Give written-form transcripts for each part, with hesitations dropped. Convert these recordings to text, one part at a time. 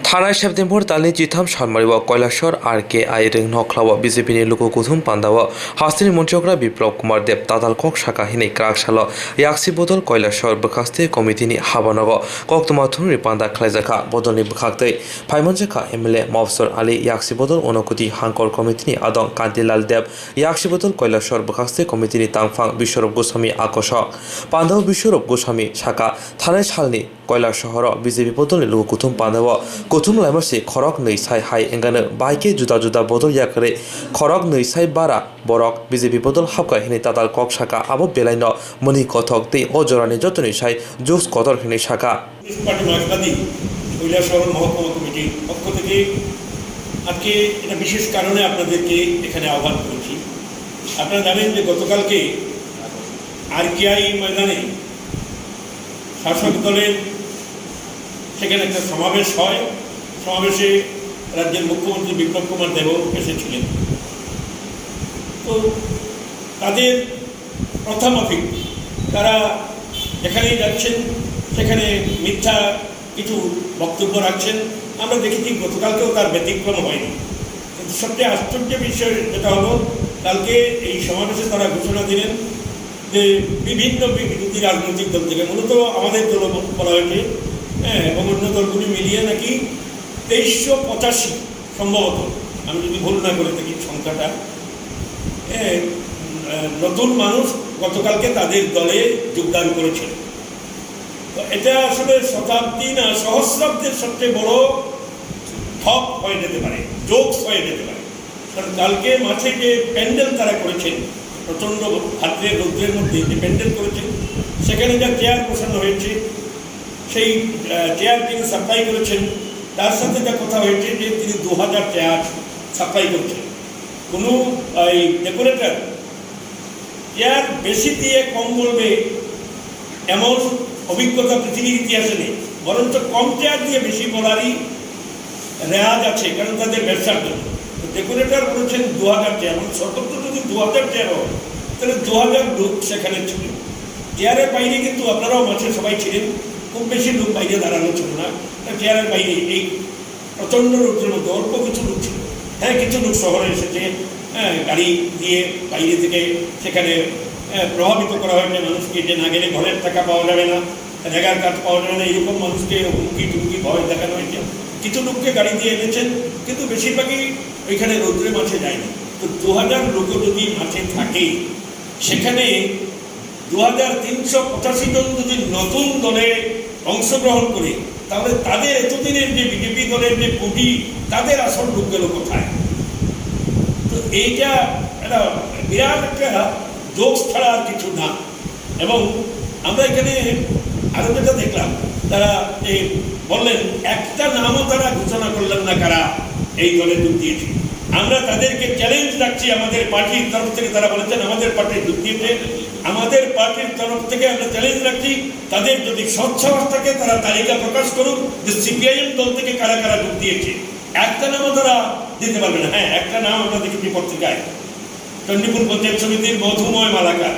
थानाय सेप्तेम्बर दाननि 13 सानमारिआव कैलासर आरकेआई रिं नख्लाव बीजेपीनि लोगोगुथुम पान्डाव हास्तिनि मन्थ्रिग्रा बिप्लब कुमार देब तातालकक शाखा हिनै क्राकशाल याक्सी बदल कैलासर बखास्ते कमिटिनि हाबानाव कक्तमाथुनि पान्डा खलायजाखा बदलनि बखाक्तै फाइमनजाखा एमएलए मफसर आली याक्सी बदल अनकुति हांकर कमिटिनि आदं कान्तिलाल देब याक्सी बदल कैलासर बखास्ते कमिटिनि तांफां बिश्वरूप गोस्वामी आकर्षक पान्डाव बिश्वरूप गोस्वामी शाखा थानाय सालनि कैलास शहर बीजेपी बदलनि लोगोगुथुम पान्डाव कुथुम लाइमासि खरक नैसाय हाय एंगानो बाइके जुदा जुदा बदल याकरे खरक नैसाय बारा बरक बीजेपी बदल हाबका हिनै ताताल कक शाखा आबो बेलाइन मनि कथक ते अजरानि जतनि साय जुस कदर हिनै शाखा পার্টি মার্কাদি কৈলাসহর মহকুমা কমিটির পক্ষ থেকে আজকে এটা বিশেষ কারণে আপনাদেরকে এখানে আহ্বান করেছি। আপনারা জানেন যে গতকালকে আরকেআই ময়দানে শাসক দলের সেখানে একটা সমাবেশ হয়। সমাবেশে রাজ্যের মুখ্যমন্ত্রী বিপ্লব কুমার দেব এসেছিলেন। তো তাদের কথা মাফিক তারা যেখানেই যাচ্ছেন সেখানে মিথ্যা কিছু বক্তব্য রাখছেন। আমরা দেখেছি গতকালকেও তার ব্যতিক্রম হয়নি। কিন্তু সবচেয়ে আশ্চর্যের বিষয় যেটা হলো, কালকে এই সমাবেশে তারা ঘোষণা দিলেন যে বিভিন্ন বিরোধী রাজনৈতিক দল থেকে, মূলত আমাদের দল বলা হয়েছে এবং অন্য দলগুলি মিলিয়ে নাকি 2385 সম্ভবত, আমি যদি ভুল না করে থাকি সংখ্যাটা, নতুন মানুষ গতকালকে তাদের দলে যোগদান করেছিল। তো এটা আসলে শতাব্দী না সহস্রাব্দের সবচেয়ে বড় ঠক হয়ে যেতে পারে, জোকস হয়ে যেতে পারে। কারণ কালকে মাঠে যে প্যান্ডেল তারা করেছেন, প্রচণ্ড ভাদ্রের রৌদ্রের মধ্যে যে প্যান্ডেল করেছেন, সেখানে যা চেয়ার বসানো হয়েছে, সেই চেয়ার তিনি সাপ্লাই করেছেন, তার সাথে যা কথা হয়েছে যে তিনি 2000 চেয়ার সাপ্লাই করছেন। কোনো এই ডেকোরেটর চেয়ার বেশি দিয়ে কম বলবে এমন অভিজ্ঞতা পৃথিবীর ইতিহাসে নেই, বরঞ্চ কম চেয়ার দিয়ে বেশি বলারই রেওয়াজ আছে, কারণ তাদের ব্যবসার জন্য। ডেকোরেটর বলেছেন 2000 চেয়ার, মানে সর্বোচ্চ যদি 2000 চেয়ার হয় তাহলে 2000 লোক সেখানে ছিলেন। চেয়ারের বাইরে কিন্তু আপনারাও মাঝে সবাই ছিলেন, খুব বেশি লোক বাইরে দাঁড়ানো ছিল না। চেয়ারের বাইরে এই প্রচণ্ড রোদের মধ্যে অল্প কিছু লোক ছিল। হ্যাঁ, কিছু লোক শহরে এসেছে, গাড়ি দিয়ে বাইরে থেকে সেখানে প্রভাবিত করা হয়েছে মানুষকে, যে না গেলে ঘরের টাকা পাওয়া যাবে না, রেগার কার্ড পাওয়া যাবে না, এরকম মানুষকে হুমকি টুমকি ভয় দেখানো হয়েছে। কিছু লোককে গাড়ি দিয়ে এনেছেন, কিন্তু বেশিরভাগই ওইখানে রৌদ্রে মাঠে যায়নি। তো 2000 লোকও যদি মাঠে থাকে, সেখানে 2385 জন যদি নতুন দলে অংশগ্রহণ করে, তাহলে তাদের এতদিনের যে বিজেপি দলের যে পুঁজি, তাদের আসল লোক গেল কোথায়? তো এইটা একটা বিরাট একটা জোকস ছাড়া আর কিছু না। এবং আমরা এখানে আরও যেটা দেখলাম, তারা এই বললেন একটা নামও তারা ঘোষণা করলেন না কারা এই দলে যোগ দিয়েছে। আমরা তাদেরকে চ্যালেঞ্জ রাখছি, আমাদের পার্টির তরফ থেকে তারা বলেছেন আমাদের পার্টি যোগ দিয়েছে, আমাদের পার্টির তরফ থেকে আমরা চ্যালেঞ্জ রাখছি, তাদের যদি সৎসাহস থাকে তারা তালিকা প্রকাশ করুন যে সিপিআইএম দল থেকে কারা কারা যোগ দিয়েছে। একটা নামও তারা দিতে পারবে না। হ্যাঁ, একটা নাম আমরা দেখেছি পত্রিকায়, চণ্ডীপুর পঞ্চায়েত সমিতির মধুময় মালাকার।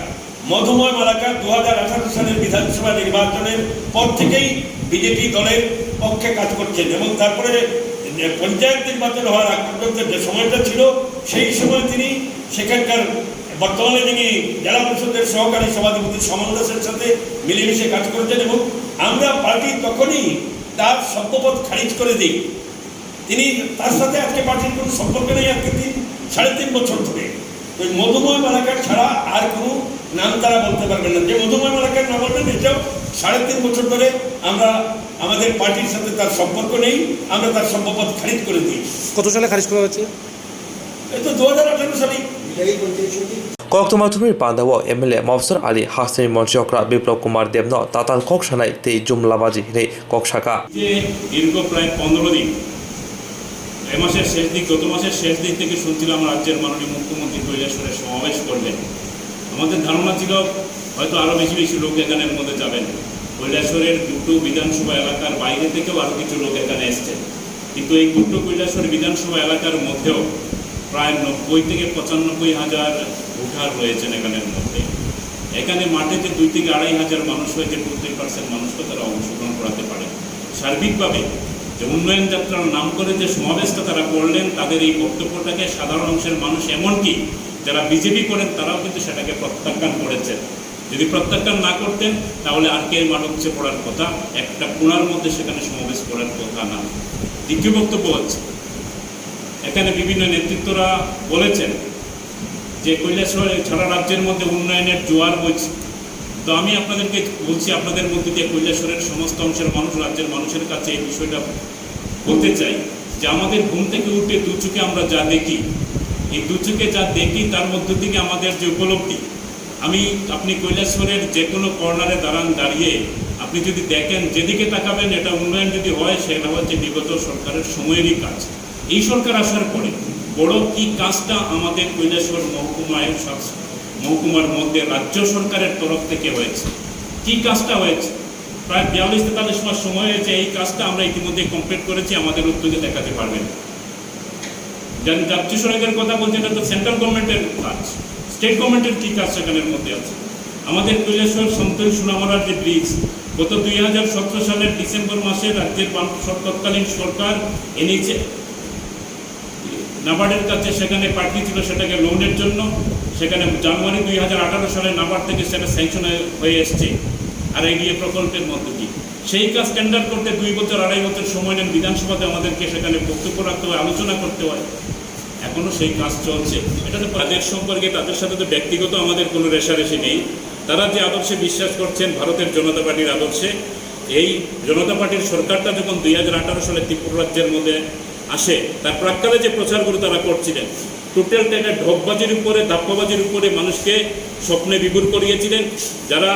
মধুময় মালাকার 2018 সালের বিধানসভা নির্বাচনের পর থেকেই বিজেপি দলের পক্ষে কাজ করছেন, এবং তারপরে পঞ্চায়েত নির্বাচন হওয়ার আগ পর্যন্ত যে সময়টা ছিল, সেই সময় তিনি সেখানকার বর্তমানে যিনি জেলা পরিষদের সহকারী সভাধিপতি সমন দাসের সাথে মিলেমিশে কাজ করেছেন। এবং আমরা পার্টি তখনই তার সভ্যপদ খারিজ করে দিই। তিনি তার সাথে আজকে পার্টির কোনো সম্পর্ক নেই, আজকে 3.5 বছর ধরে। ওই মধুময় মালাকার ছাড়া আর কোনো নাম তারা বলতে পারবেন না। যে মধুময় মালাকার না বলবেন, এটাও 3.5 বছর ধরে আমরা আমাদের পার্টির সাথে তার সম্পর্ক নেই, আমরা তার সম্পদ খারিজ করে দিই। কত সালে খারিজ করা হয়েছে? এই তো 2018 সালে। কক্তমাথুমির পান্ডাও এমএলএ মফসর আলী হাস্তিনি মন্ত্রিগ্রা বিপ্লব কুমার দেবন তাতাল কক সানাই তে জুমলাবাজি হিনে কক শাখা দীর্ঘ প্রায় 15 দিন, এই মাসের শেষ দিক, গত মাসের শেষ দিক থেকে শুনছিলাম রাজ্যের মাননীয় মুখ্যমন্ত্রী কৈলাসরে সমাবেশ করবেন। আমাদের ধারণা ছিল হয়তো আরও বেশি বেশি লোক এখানের মধ্যে যাবেন। কৈলাসরের দুটো বিধানসভা এলাকার বাইরে থেকেও আরও কিছু লোক এখানে এসছেন, কিন্তু এই দুটো কৈলাসর বিধানসভা এলাকার মধ্যেও প্রায় 90 থেকে 95 হাজার ভোটার রয়েছেন এখানের মধ্যে। এখানে মাঠে যে 2 থেকে 2.5 হাজার মানুষ হয়েছে, 20% মানুষকে তারা অংশগ্রহণ করাতে পারে। সার্বিকভাবে যে উন্নয়ন যাত্রার নাম করে যে সমাবেশটা তারা করলেন, তাদের এই বক্তব্যটাকে সাধারণ অংশের মানুষ, এমনকি যারা বিজেপি করেন তারাও কিন্তু সেটাকে প্রত্যাখ্যান করেছেন। যদি প্রত্যাখ্যান না করতেন তাহলে আর কে মানবচে পড়ার কথা, একটা কোণার মধ্যে সেখানে সমাবেশ করার কথা না। দ্বিতীয় বক্তব্য হচ্ছে, এখানে বিভিন্ন নেতৃত্বরা বলেছেন যে কৈলাসহর সারা রাজ্যের মধ্যে উন্নয়নের জোয়ার বইছে। তো আমি আপনাদেরকে বলছি, আপনাদের মধ্যে দিয়ে কৈলাসহরের সমস্ত অংশের মানুষ, রাজ্যের মানুষের কাছে এই বিষয়টা বলতে চাই যে আমাদের ঘুম থেকে উঠে দু চোখে আমরা যা দেখি, এই দু চোখে যা দেখি তার মধ্য থেকে আমাদের যে উপলব্ধি, আপনি কৈলাসহরের যে কোনো কর্নারে দাঁড়িয়ে আপনি যদি দেখেন, যেদিকে তাকাবেন এটা উন্নয়ন যদি হয়, সেটা হচ্ছে বিগত সরকারের সময়েরই কাজ। এই সরকার আসার পরে বড় কি কাজটা আমাদের কৈলাসহর মহকুমার মধ্যে রাজ্য সরকারের তরফ থেকে হয়েছে, কি কাজটা হয়েছে, প্রায় 42-43 মাস সময় হয়েছে। এই কাজটা আমরা ইতিমধ্যে কমপ্লিট করেছি, আমাদের উদ্যোগে দেখাতে পারবেন। রাজ্য সরকারের কথা বলছেন, এটা তো সেন্ট্রাল গভর্নমেন্টের কাজ, স্টেট গভর্নমেন্টের কী কাজ সেখানের মধ্যে আছে। আমাদের কৈলাসহর সন্তোষ সোনামরার যে ব্রিজ, গত 2017 সালের ডিসেম্বর মাসে রাজ্যের তৎকালীন সরকার এনেছে, নাবার্ডের কাছে সেখানে পাঠিয়েছিল সেটাকে লোনের জন্য। সেখানে জানুয়ারি 2018 সালে নাবার্ড থেকে সেটা স্যাংশন হয়ে এসছে আর এগিয়ে প্রকল্পের মধ্যে দিয়ে। সেই কাজ টেন্ডার করতে 2 বছর 2.5 বছর সময় নেন, বিধানসভাতে আমাদেরকে সেখানে বক্তব্য রাখতে হয়, আলোচনা করতে হয়, এখনও সেই কাজ চলছে। এটা তো তাদের সম্পর্কে, তাদের সাথে তো ব্যক্তিগত আমাদের কোনো রেষারেষি নেই। তারা যে আদর্শে বিশ্বাস করছেন, ভারতের জনতা পার্টির আদর্শে, এই জনতা পার্টির সরকারটা যখন 2018 সালে ত্রিপুরা রাজ্যের মধ্যে আসে, তার প্রাক্কালে যে প্রচারগুলো তারা করছিলেন, টোটাল টাকা ঢপবাজির উপরে, ধাপ্পাবাজির উপরে মানুষকে স্বপ্নে বিভোর করিয়েছিলেন। যারা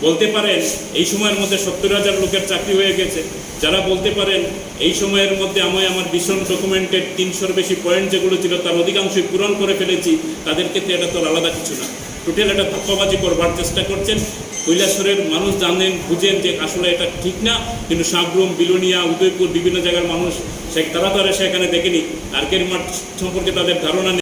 বলতে পারেন এই সময়ের মধ্যে 70,000 লোকের চাকরি হয়ে গেছে, যারা বলতে পারেন এই সময়ের মধ্যে আমার ভীষণ ডকুমেন্টেড 300-র বেশি পয়েন্ট যেগুলো ছিল তার অধিকাংশই পূরণ করে ফেলেছি, তাদের ক্ষেত্রে এটা তো আলাদা কিছু না। টোটাল একটা ধাপ্পাবাজি করবার চেষ্টা করছেন। কৈলাসহরের মানুষ জানেন, বুঝেন যে আসলে এটা ঠিক না, কিন্তু সাবরুম, বিলোনিয়া, উদয়পুর, বিভিন্ন জায়গার মানুষ তারা তো আর সেখানে দেখেনি, আরকের মাঠ সম্পর্কে তাদের ধারণা নেই।